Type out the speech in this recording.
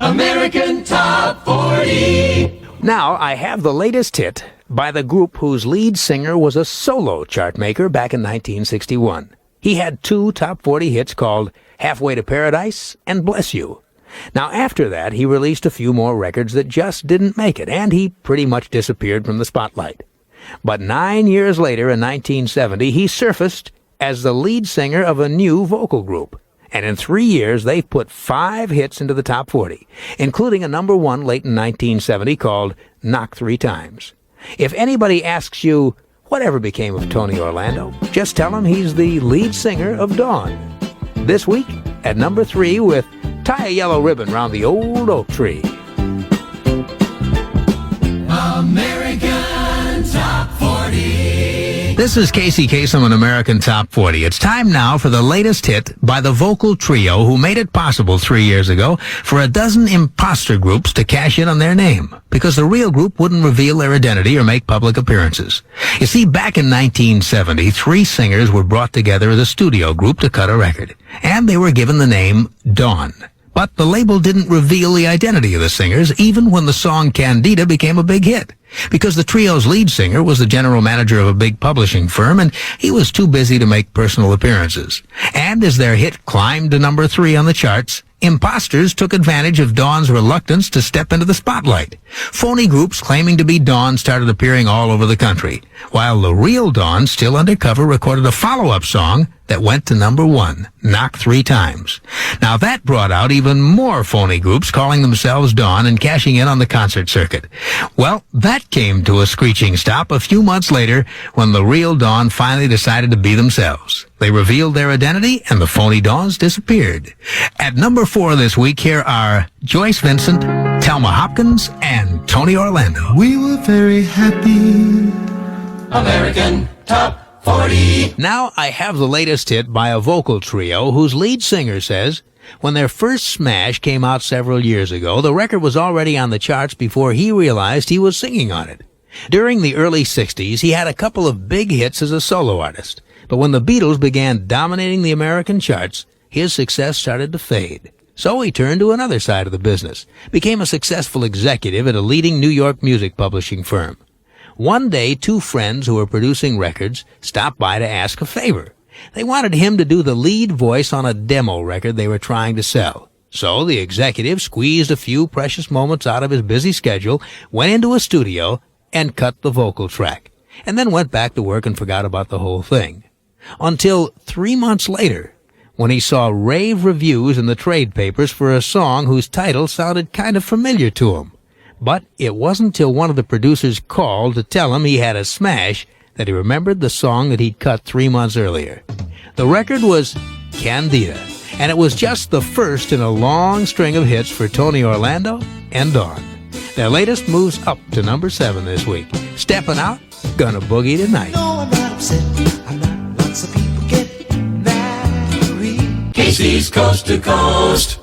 American Top 40. Now, I have the latest hit by the group whose lead singer was a solo chart maker back in 1961. He had two top 40 hits called Halfway to Paradise and Bless You. Now, after that, he released a few more records that just didn't make it, and he pretty much disappeared from the spotlight. But 9 years later, in 1970, he surfaced as the lead singer of a new vocal group. And in 3 years, they've put 5 hits into the top 40, including a number 1 late in 1970 called Knock 3 Times. If anybody asks you, whatever became of Tony Orlando, just tell him he's the lead singer of Dawn. This week, at number 3 with Tie a Yellow Ribbon Round the Old Oak Tree. American Top 40. This is Kasem on American Top 40. It's time now for the latest hit by the vocal trio who made it possible 3 years ago for a dozen imposter groups to cash in on their name, because the real group wouldn't reveal their identity or make public appearances. You see, back in 1970, 3 singers were brought together as a studio group to cut a record, and they were given the name Dawn. But the label didn't reveal the identity of the singers, even when the song Candida became a big hit, because the trio's lead singer was the general manager of a big publishing firm, and he was too busy to make personal appearances. And as their hit climbed to number 3 on the charts, imposters took advantage of Dawn's reluctance to step into the spotlight. Phony groups claiming to be Dawn started appearing all over the country, while the real Dawn, still undercover, recorded a follow-up song that went to number 1, Knock 3 Times. Now that brought out even more phony groups calling themselves Dawn and cashing in on the concert circuit. Well, that came to a screeching stop a few months later when the real Dawn finally decided to be themselves. They revealed their identity and the phony Dawns disappeared. At number 4 this week, here are Joyce Vincent, Thelma Hopkins, and Tony Orlando. We were very happy. American Top 40. Now I have the latest hit by a vocal trio whose lead singer says when their first smash came out several years ago, the record was already on the charts before he realized he was singing on it. During the early 60s, he had a couple of big hits as a solo artist, but when the Beatles began dominating the American charts, his success started to fade. So he turned to another side of the business, became a successful executive at a leading New York music publishing firm. One day, 2 friends who were producing records stopped by to ask a favor. They wanted him to do the lead voice on a demo record they were trying to sell. So the executive squeezed a few precious moments out of his busy schedule, went into a studio, and cut the vocal track, and then went back to work and forgot about the whole thing. Until 3 months later, when he saw rave reviews in the trade papers for a song whose title sounded kind of familiar to him. But it wasn't till one of the producers called to tell him he had a smash that he remembered the song that he'd cut 3 months earlier. The record was Candida, and it was just the first in a long string of hits for Tony Orlando and Dawn. Their latest moves up to number 7 this week. Stepping Out, Gonna Boogie Tonight. No, I'm not upset. I'm not. Lots of people get married. Casey's Coast to Coast.